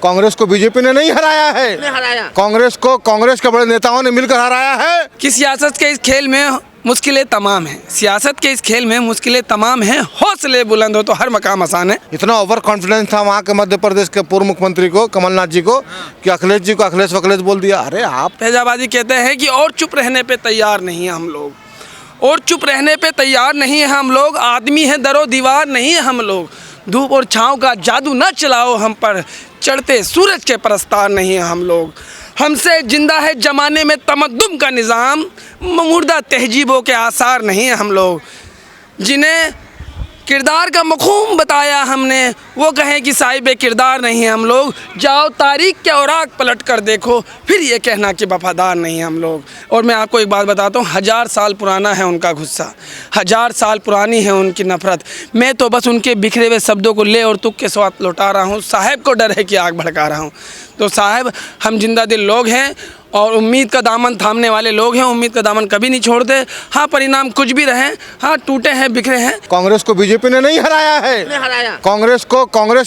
कांग्रेस को बीजेपी ने नहीं हराया है, कांग्रेस के बड़े नेताओं ने मिलकर हराया है। कि सियासत के इस खेल में मुश्किलें तमाम हैं, सियासत के इस खेल में मुश्किलें तमाम हैं, हौसले बुलंद हो तो हर मकाम आसान है। इतना ओवर कॉन्फिडेंस था वहाँ के मध्य प्रदेश के पूर्व मुख्यमंत्री को, कमलनाथ जी को, कि अखिलेश जी को अखिलेश वखिलेश बोल दिया। अरे आप फैजाबादी कहते हैं कि और चुप रहने पे तैयार नहीं है हम लोग, और चुप रहने पे तैयार नहीं है हम लोग, आदमी है दरो दीवार नहीं है हम लोग, धूप और छाँव का जादू न चलाओ हम पर, चढ़ते सूरज के परस्तार नहीं है हम लोग। हमसे जिंदा है जमाने में तमद्दुन का निज़ाम, मुर्दा तहजीबों के आसार नहीं है हम लोग। जिन्हें किरदार का मखूम बताया हमने, वो कहें कि साहिब किरदार नहीं है हम लोग। जाओ तारीख के औराक पलट कर देखो, फिर ये कहना कि वफादार नहीं है हम लोग। और मैं आपको एक बात बताता हूँ, 1000 साल पुराना है उनका गुस्सा, 1000 साल पुरानी है उनकी नफ़रत। मैं तो बस उनके बिखरे हुए शब्दों को ले और तुक के स्वाद लौटा रहा हूँ। साहब को डर है कि आग भड़का रहा हूँ। तो साहब, हम जिंदा दिल लोग हैं और उम्मीद का दामन थामने वाले लोग हैं, उम्मीद का दामन कभी नहीं छोड़ते। हाँ, परिणाम कुछ भी रहे, हाँ टूटे हैं, बिखरे हैं। कांग्रेस को बीजेपी ने नहीं हराया है, कांग्रेस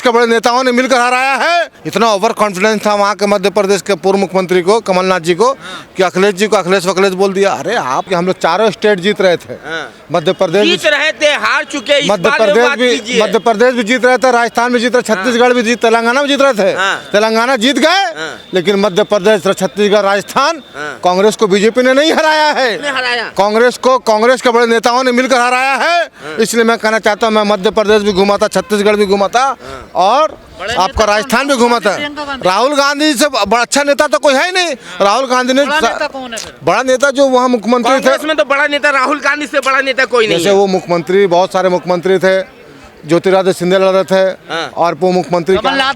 के बड़े नेताओं ने मिलकर हराया है। इतना ओवर कॉन्फिडेंस था वहाँ के मध्य प्रदेश के पूर्व मुख्यमंत्री को, कमलनाथ जी को, कि अखिलेश जी को अखिलेश वखिलेश बोल दिया। अरे आप, हम लोग चारों स्टेट जीत रहे थे, मध्य प्रदेश जीत रहे थे, हार चुके, मध्य प्रदेश भी जीत रहे थे, राजस्थान भी जीत रहे, छत्तीसगढ़ भी जीत, तेलंगाना भी जीत रहे थे। तेलंगाना जीत गए, लेकिन मध्य प्रदेश, छत्तीसगढ़, राजस्थान कांग्रेस को बीजेपी ने नहीं हराया है, कांग्रेस के बड़े नेताओं ने मिलकर हराया है। इसलिए मैं कहना चाहता हूँ, मैं मध्य प्रदेश भी घूमा था, छत्तीसगढ़ भी घूमा था और आपका राजस्थान भी घूमा था। राहुल गांधी से बड़ा अच्छा नेता तो कोई है ही नहीं। राहुल गांधी ने बड़ा नेता जो वहाँ मुख्यमंत्री थे, इसमें तो बड़ा नेता राहुल गांधी से बड़ा नेता कोई नहीं। जैसे वो मुख्यमंत्री, बहुत सारे मुख्यमंत्री थे, ज्योतिरादित्य सिंधिया लड़ रहे थे और वो मुख्यमंत्री कमलनाथ,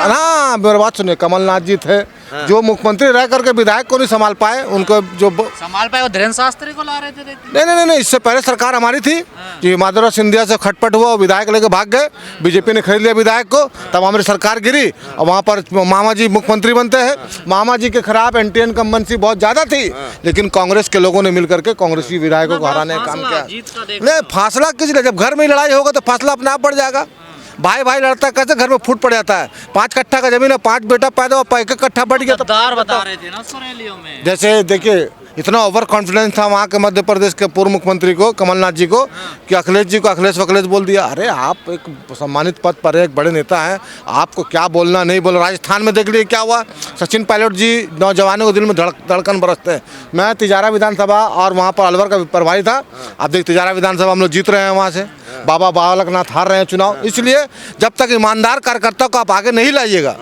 हाँ मेरी बात सुनिए, कमलनाथ जी थे जो मुख्यमंत्री रह करके विधायक को नहीं संभाल पाए, उनको जो संभाल पाए वो धीरेन्द्र शास्त्री को ला रहे थे। नहीं, इससे पहले सरकार हमारी थी कि माधवराव सिंधिया से खटपट हुआ, विधायक लेके भाग गए, बीजेपी ने खरीद लिया विधायक को, तब हमारी सरकार गिरी और वहाँ पर मामा जी मुख्यमंत्री बनते हैं। मामा जी के खिलाफ एंटी इनकम्बेंसी बहुत ज्यादा थी, लेकिन कांग्रेस के लोगों ने मिलकर के कांग्रेसी विधायकों को हराने का काम किया। नहीं, फासला किस लिए, जब घर में लड़ाई होगा तो फासला अपने आप बढ़ जाएगा। भाई भाई लड़ता है, कैसे घर में फूट पड़ जाता है। 5 कट्ठा का जमीन है, 5 बेटा पैदा हुआ, 1 कट्ठा बढ़ गया। तो बता रहे थे ना सुरेलियों में, जैसे देखिए, इतना ओवर कॉन्फिडेंस था वहाँ के मध्य प्रदेश के पूर्व मुख्यमंत्री को, कमलनाथ जी को, कि अखिलेश जी को अखिलेश वखिलेश बोल दिया। अरे आप एक सम्मानित पद पर एक बड़े नेता हैं, आपको क्या बोलना नहीं बोलना। राजस्थान में देख लीजिए क्या हुआ, सचिन पायलट जी, नौजवानों के दिल में धड़कन बरसते हैं। मैं तिजारा विधानसभा और वहाँ पर अलवर का प्रभारी था। आप देख, तिजारा विधानसभा हम लोग जीत रहे हैं, वहाँ से बाबा बालकनाथ हार रहे हैं चुनाव। इसलिए जब तक ईमानदार कार्यकर्ता को आप आगे नहीं लाइएगा,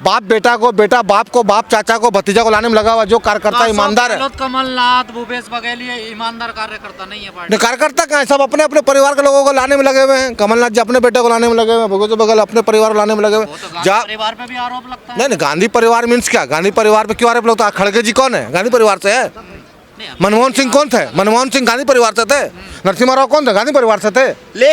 बाप बेटा को, बेटा बाप को, बाप चाचा को, भतीजा को लाने में लगा हुआ जो कार्यकर्ता ईमानदार है। कमलनाथ, भूपेश बघेल ये ईमानदार कार्यकर्ता नहीं है पार्टी। कार्यकर्ता क्या है, सब अपने अपने परिवार के लोगों को लाने में लगे हुए हैं। कमलनाथ जी अपने बेटे को लाने में लगे हुए हैं, भूपेश बघेल अपने परिवार को लाने में लगे हुए हैं। गांधी परिवार पे भी आरोप लगता है। नहीं, गांधी परिवार मीन्स क्या, गांधी परिवार पे क्यों आरोप लगता है? खड़गे जी कौन है, गांधी परिवार से है। मनमोहन सिंह कौन थे, मनमोहन सिंह गांधी परिवार से थे। नरसिम्हा राव कौन थे, गांधी परिवार से थे।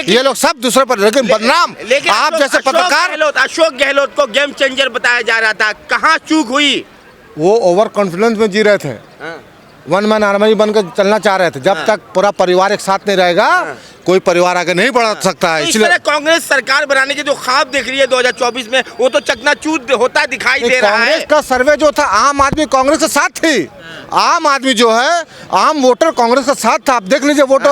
ये लोग सब दूसरे पर, लेकिन बदनाम आप जैसे पत्रकार। अशोक गहलोत को गेम चेंजर बताया जा रहा था, कहाँ चूक हुई? वो ओवर कॉन्फिडेंस में जी रहे थे, वन मैन आर्मी बनकर चलना चाह रहे थे। जब तक पूरा परिवार एक साथ नहीं रहेगा, कोई परिवार आगे नहीं बढ़ सकता है। इसलिए कांग्रेस सरकार बनाने के जो ख्वाब देख रही है 2024 में, वो तो चकनाचूर होता दिखाई दे रहा है। कांग्रेस का सर्वे जो था, आम आदमी कांग्रेस के साथ थी। आम आदमी जो है, आम वोटर कांग्रेस के साथ था। आप देख लीजिए वोट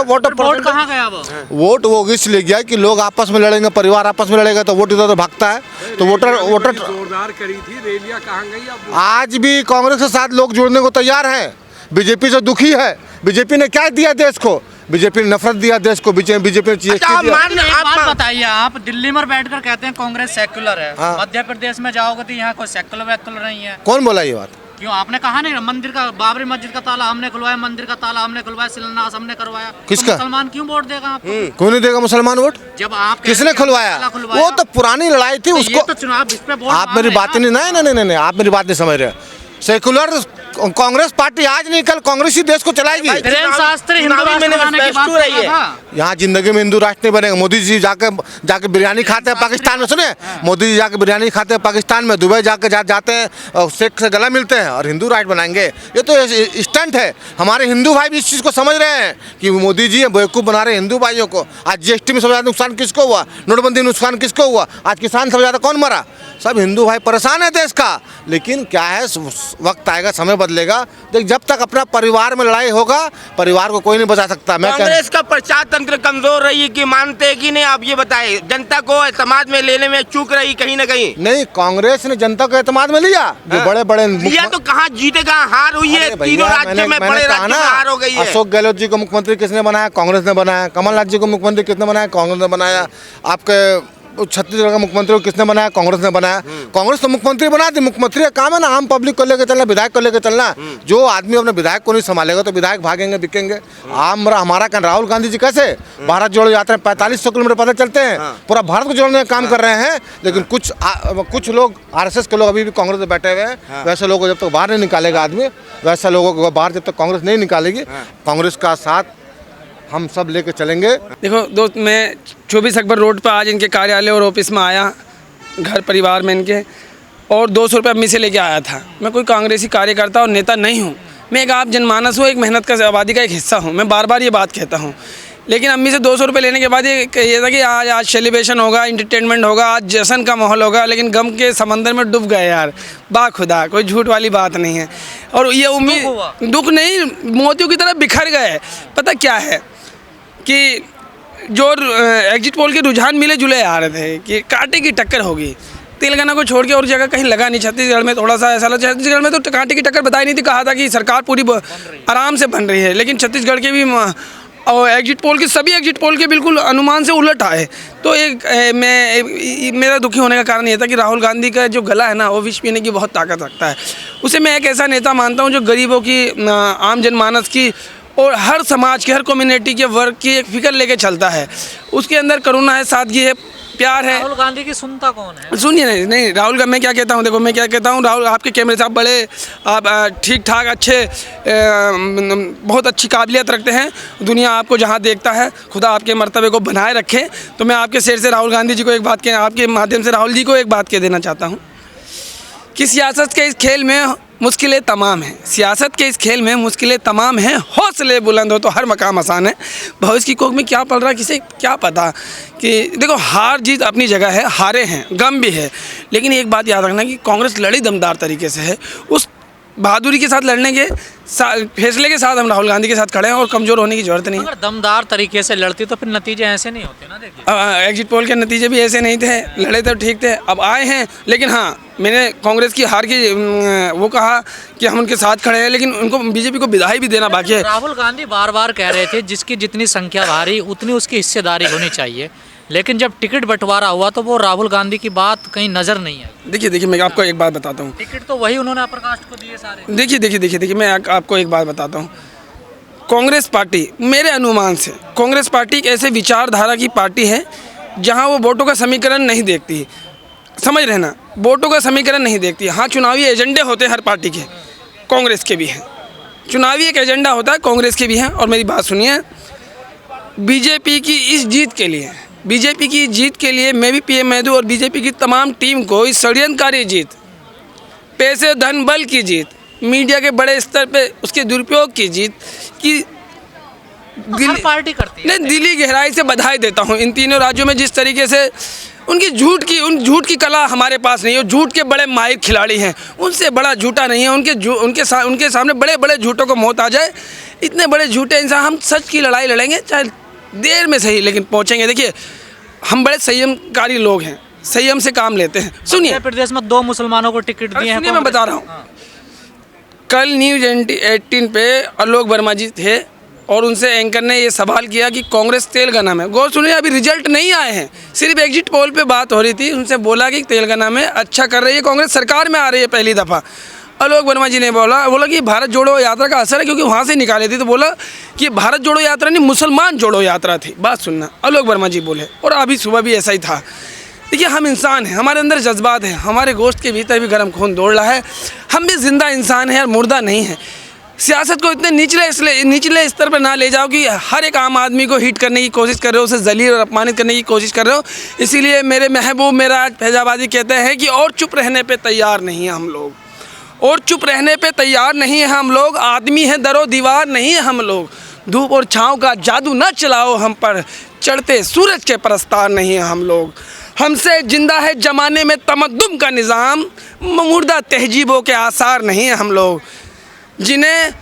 कहाँ गया वोट वो इसलिए गया कि लोग आपस में लड़ेंगे, परिवार आपस में लड़ेगा तो वोट इधर उधर भागता है। तो वोटर जोरदार करी थी, रैलियां कहाँ गई? आज भी कांग्रेस के साथ लोग जुड़ने को तैयार हैं। बीजेपी से दुखी है। बीजेपी ने क्या दिया देश को? बीजेपी ने नफरत दिया देश को। बीजेपी ने बात बताइए, आप दिल्ली में बैठकर कहते हैं कांग्रेस सेक्युलर है, मध्य प्रदेश में जाओगे तो यहाँ कोई सेक्युलर वैक्युलर नहीं है। कौन बोला ये बात? क्यों आपने कहा नहीं, मंदिर का, बाबरी मस्जिद का ताला हमने खुलवाया, मंदिर का ताला हमने खुलवाया, शिलान्यास हमने करवाया। किसका? तो मुसलमान क्यों वोट देगा आपको? क्यों नहीं देगा मुसलमान वोट? जब आप किसने खुलवाया? वो तो पुरानी लड़ाई थी, उसको तो चुनाव इस पे वोट। आप मेरी बात नहीं, आप मेरी बात नहीं समझ रहे। सेकुलर कांग्रेस पार्टी आज नहीं कल कांग्रेस ही देश को चलाएगी। धीरेन्द्र शास्त्री हिंदू राष्ट्र बनाने की बात कर रहा था। यहाँ जिंदगी में हिंदू राष्ट्र नहीं बनेगा। मोदी जी जाके बिरयानी खाते हैं पाकिस्तान में, सुने, मोदी जी जाके बिरयानी खाते हैं पाकिस्तान में, दुबई जाते हैं और शेख से गला मिलते हैं और हिंदू राष्ट्र बनाएंगे। ये तो स्टंट है। हमारे हिंदू भाई भी इस चीज़ को समझ रहे हैं कि मोदी जी बेवकूफ़ बना रहे हैं हिंदू भाइयों को। आज जीएसटी में सबसे ज़्यादा नुकसान किसको हुआ, नोटबंदी में नुकसान किसको हुआ, आज किसान सबसे ज़्यादा कौन मरा, सब हिंदू भाई परेशान है देश का। लेकिन क्या है, वक्त आएगा, समय बदलेगा। देख, जब तक अपना परिवार में लड़ाई होगा, परिवार को कोई नहीं बचा सकता। मैं कांग्रेस का प्रचार तंत्र कमजोर रही है कि मानते हैं कि नहीं, आप ये बताएं। जनता को समाज में लेने में चूक रही कहीं ना कहीं। नहीं, कांग्रेस ने जनता को एतमाद में लिया। जो बड़े बड़े लिया तो कहाँ जीते, कहाँ हार हुई है। तीनों राज्यों में बड़े राज्यों में हार हो गई है। अशोक गहलोत जी को मुख्यमंत्री किसने बनाया, कांग्रेस ने बनाया। कमलनाथ जी को मुख्यमंत्री किसने बनाया, कांग्रेस ने बनाया। आपके छत्तीसगढ़ का मुख्यमंत्री को किसने बनाया, कांग्रेस ने बनाया। कांग्रेस तो मुख्यमंत्री बना दी। मुख्यमंत्री का काम है ना आम पब्लिक को लेकर चलना, विधायक को लेकर चलना। जो आदमी अपने विधायक को नहीं संभालेगा तो विधायक भागेंगे, बिकेंगे। हमारा क्या, राहुल गांधी जी कैसे भारत जोड़ो यात्रा 4500 किलोमीटर पैदल चलते हैं, पूरा भारत को जोड़ने का काम कर रहे हैं। लेकिन कुछ लोग, RSS के लोग अभी भी कांग्रेस में बैठे हुए हैं। वैसे लोगों को जब तक बाहर नहीं निकालेगा आदमी, वैसे लोगों को बाहर जब तक कांग्रेस नहीं निकालेगी, कांग्रेस का साथ हम सब लेके चलेंगे। देखो दोस्त, मैं 24 अकबर रोड पर आज इनके कार्यालय और ऑफिस में आया, घर परिवार में इनके, और 200 रुपये अम्मी से लेके आया था। मैं कोई कांग्रेसी कार्यकर्ता और नेता नहीं हूँ। मैं एक आप जनमानस हूँ, एक मेहनत का आबादी का एक हिस्सा हूँ। मैं बार बार ये बात कहता हूँ। लेकिन अम्मी से 200 रुपये लेने के बाद ये था कि आज सेलिब्रेशन होगा, इंटरटेनमेंट होगा, आज जश्न का माहौल होगा। लेकिन गम के समंदर में डूब गए यार, बाखुदा, कोई झूठ वाली बात नहीं है। और ये उम्मीद, दुख नहीं, मोतियों की तरह बिखर गए। पता क्या है कि जो एग्जिट पोल के रुझान मिले जुले आ रहे थे कि कांटे की टक्कर होगी। तेलंगाना को छोड़ के और जगह कहीं लगा नहीं। छत्तीसगढ़ में थोड़ा सा ऐसा लगा, छत्तीसगढ़ में तो कांटे की टक्कर बताई नहीं थी। कहा था कि सरकार पूरी आराम से बन रही है, लेकिन छत्तीसगढ़ के भी और एग्जिट पोल के, सभी एग्जिट पोल के बिल्कुल अनुमान से उलट आए। तो मेरा दुखी होने का कारण ये था कि राहुल गांधी का जो गला है ना, वो विष पीने की बहुत ताकत रखता है। उसे मैं एक ऐसा नेता मानता हूँ जो गरीबों की, आम जनमानस की और हर समाज के, हर कम्युनिटी के वर्ग की एक फिक्र लेके चलता है। उसके अंदर करुणा है, सादगी है, प्यार है। राहुल गांधी की सुनता कौन है? सुनिए, नहीं राहुल का मैं क्या कहता हूँ, देखो मैं क्या कहता हूँ, राहुल आपके कैमरे साहब बड़े, आप ठीक ठाक अच्छे, बहुत अच्छी काबिलियत रखते हैं। दुनिया आपको जहाँ देखता है, खुदा आपके मर्तबे को बनाए रखे। तो मैं आपके शेर से राहुल गांधी जी को एक बात आपके माध्यम से राहुल जी को एक बात कह देना चाहता हूँ कि सियासत के इस खेल में मुश्किलें तमाम हैं। सियासत के इस खेल में मुश्किलें तमाम हैं। हौसले बुलंद हो तो हर मकाम आसान है। भविष्य की कोख में क्या पल रहा है किसे क्या पता। कि देखो, हार जीत अपनी जगह है, हारे हैं, गम भी है। लेकिन एक बात याद रखना कि कांग्रेस लड़ी दमदार तरीके से है। उस बहादुरी के साथ लड़ने के फैसले के साथ हम राहुल गांधी के साथ खड़े हैं और कमज़ोर होने की जरूरत नहीं है। अगर दमदार तरीके से लड़ती तो फिर नतीजे ऐसे नहीं होते ना। देखिए, एग्जिट पोल के नतीजे भी ऐसे नहीं थे, लड़े तो ठीक थे, अब आए हैं। लेकिन हाँ, मैंने कांग्रेस की हार की वो कहा कि हम उनके साथ खड़े हैं, लेकिन उनको बीजेपी को बधाई भी देना बाकी है। राहुल गांधी बार बार कह रहे थे जिसकी जितनी संख्या भारी उतनी उसकी हिस्सेदारी होनी चाहिए। लेकिन जब टिकट बंटवारा हुआ तो वो राहुल गांधी की बात कहीं नज़र नहीं आई। देखिए मैं आपको एक बात बताता हूँ। टिकट तो वही उन्होंने प्रकाश को दिए सारे। देखिए मैं आपको एक बात बताता हूँ। कांग्रेस पार्टी, मेरे अनुमान से कांग्रेस पार्टी एक ऐसे विचारधारा की पार्टी है जहाँ वो वोटों का समीकरण नहीं देखती। समझ रहे ना, वोटों का समीकरण नहीं देखती। हाँ, चुनावी एजेंडे होते हैं हर पार्टी के, कांग्रेस के भी हैं। चुनावी एक एजेंडा होता है, कांग्रेस के भी हैं। और मेरी बात सुनिए, बीजेपी की इस जीत के लिए मैं भी पीएम महदू और बीजेपी की तमाम टीम को इस षड्यंत्रकारी जीत, पैसे धन बल की जीत, मीडिया के बड़े स्तर पे उसके दुरुपयोग की जीत की हर पार्टी करती है। नहीं, दिली गहराई से बधाई देता हूँ। इन तीनों राज्यों में जिस तरीके से उनकी झूठ की कला हमारे पास नहीं है। झूठ के बड़े माहिर खिलाड़ी हैं, उनसे बड़ा झूठा नहीं है। उनके सामने बड़े बड़े झूठों को मौत आ जाए। इतने बड़े झूठे इंसान, हम सच की लड़ाई लड़ेंगे, चाहे देर में सही, लेकिन पहुँचेंगे। देखिए, हम बड़े संयमकारी लोग हैं, संयम से काम लेते हैं। सुनिए, मध्य प्रदेश में 2 मुसलमानों को टिकट दिए हैं। सुनिए, मैं बता रहा हूँ। कल न्यूज़ 18 पे आलोक वर्मा जी थे और उनसे एंकर ने ये सवाल किया कि कांग्रेस तेलंगाना में, गौर सुनिए, अभी रिजल्ट नहीं आए हैं, सिर्फ एग्जिट पोल पे बात हो रही थी। उनसे बोला कि तेलंगाना में अच्छा कर रही है कांग्रेस, सरकार में आ रही है पहली दफ़ा। आलोक वर्मा जी ने बोला कि भारत जोड़ो यात्रा का असर है, क्योंकि वहाँ से निकाली थी। तो बोला कि भारत जोड़ो यात्रा नहीं, मुसलमान जोड़ो यात्रा थी। बात सुनना, आलोक वर्मा जी बोले। और अभी सुबह भी ऐसा ही था। देखिए, हम इंसान हैं, हमारे अंदर जज्बात हैं, हमारे गोश्त के भीतर भी गर्म खून दौड़ रहा है। हम भी जिंदा इंसान हैं और मुर्दा नहीं है। सियासत को इतने निचले स्तर पर ना ले जाओ कि हर एक आम आदमी को हिट करने की कोशिश कर रहे हो, उसे जलील और अपमानित करने की कोशिश कर रहे हो। इसीलिए मेरे महबूब मेरा फैजाबादी कहते हैं कि और चुप रहने पे तैयार नहीं है हम लोग, और चुप रहने पे तैयार नहीं है हम लोग। आदमी है दरो दीवार नहीं है हम लोग। धूप और छाँव का जादू ना चलाओ हम पर, चढ़ते सूरज के परस्तार नहीं है हम लोग। हमसे जिंदा है जमाने में तमद्दुन का निज़ाम, मुर्दा तहजीबों के आसार नहीं है हम लोग। जिन्हें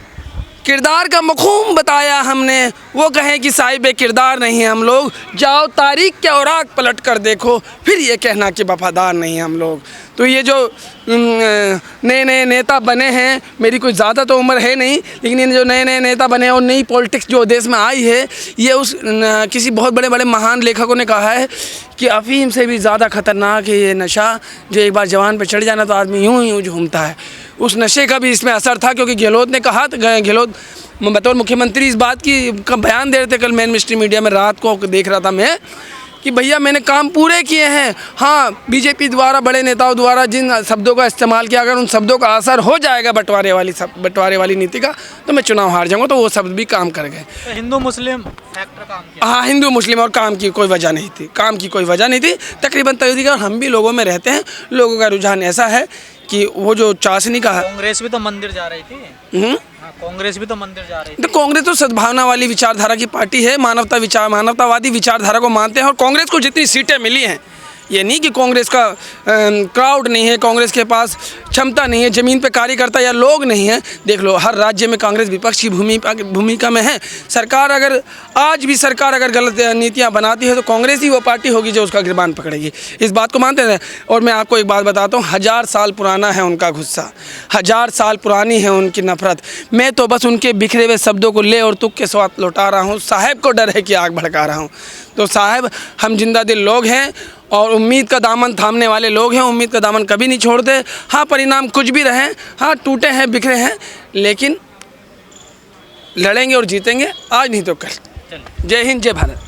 किरदार का मखूम बताया हमने, वो कहें कि साहिब किरदार नहीं है हम लोग। जाओ तारीख के औराक पलट कर देखो, फिर ये कहना कि वफादार नहीं है हम लोग। तो ये जो नए नए नेता बने हैं, मेरी कोई ज़्यादा तो उम्र है नहीं, लेकिन ये जो नए नए नेता बने और नई पॉलिटिक्स जो देश में आई है, ये उस किसी बहुत बड़े बड़े महान लेखकों ने कहा है कि अफीम से भी ज़्यादा ख़तरनाक है ये नशा, जो एक बार जवान पे चढ़ जाना तो आदमी यूँ यूँ झूमता है। उस नशे का भी इसमें असर था, क्योंकि गहलोत ने कहा, गहलोत बतौर मुख्यमंत्री इस बात की का बयान दे रहे थे। कल मेन मिस्ट्री मीडिया में रात को देख रहा था मैं कि भैया मैंने काम पूरे किए हैं। हाँ, बीजेपी द्वारा, बड़े नेताओं द्वारा जिन शब्दों का इस्तेमाल किया, अगर उन शब्दों का असर हो जाएगा बंटवारे वाली नीति का, तो मैं चुनाव हार जाऊँगा। तो वो शब्द भी काम कर गए। तो हिंदू मुस्लिम फैक्टर काम किया। हाँ, हिंदू मुस्लिम और काम की कोई वजह नहीं थी, काम की कोई वजह नहीं थी। तकरीबन तकरीबन हम भी लोगों में रहते हैं, लोगों का रुझान ऐसा है कि वो जो चाशनी का है। कांग्रेस भी तो मंदिर जा रही थी। हाँ, कांग्रेस भी तो मंदिर जा रही थी। तो कांग्रेस तो सद्भावना वाली विचारधारा की पार्टी है, मानवतावादी विचारधारा को मानते हैं। और कांग्रेस को जितनी सीटें मिली हैं, ये नहीं कि कांग्रेस का क्राउड नहीं है, कांग्रेस के पास क्षमता नहीं है, ज़मीन पे कार्यकर्ता या लोग नहीं हैं। देख लो, हर राज्य में कांग्रेस विपक्ष की भूमिका में है। सरकार अगर आज भी सरकार अगर गलत नीतियां बनाती है, तो कांग्रेस ही वो पार्टी होगी जो उसका गिरबान पकड़ेगी। इस बात को मानते हैं। और मैं आपको एक बात बताता हूँ, 1000 साल पुराना है उनका गुस्सा, 1000 साल पुरानी है उनकी नफरत। मैं तो बस उनके बिखरे हुए शब्दों को ले और तुक के स्वाद लौटा रहा हूँ। साहब को डर है कि आग भड़का रहा हूँ। तो साहब, हम जिंदा दिल लोग हैं और उम्मीद का दामन थामने वाले लोग हैं। उम्मीद का दामन कभी नहीं छोड़ते। हाँ, परिणाम कुछ भी रहे, हाँ टूटे हैं, बिखरे हैं, लेकिन लड़ेंगे और जीतेंगे, आज नहीं तो कल। जय हिंद, जय भारत।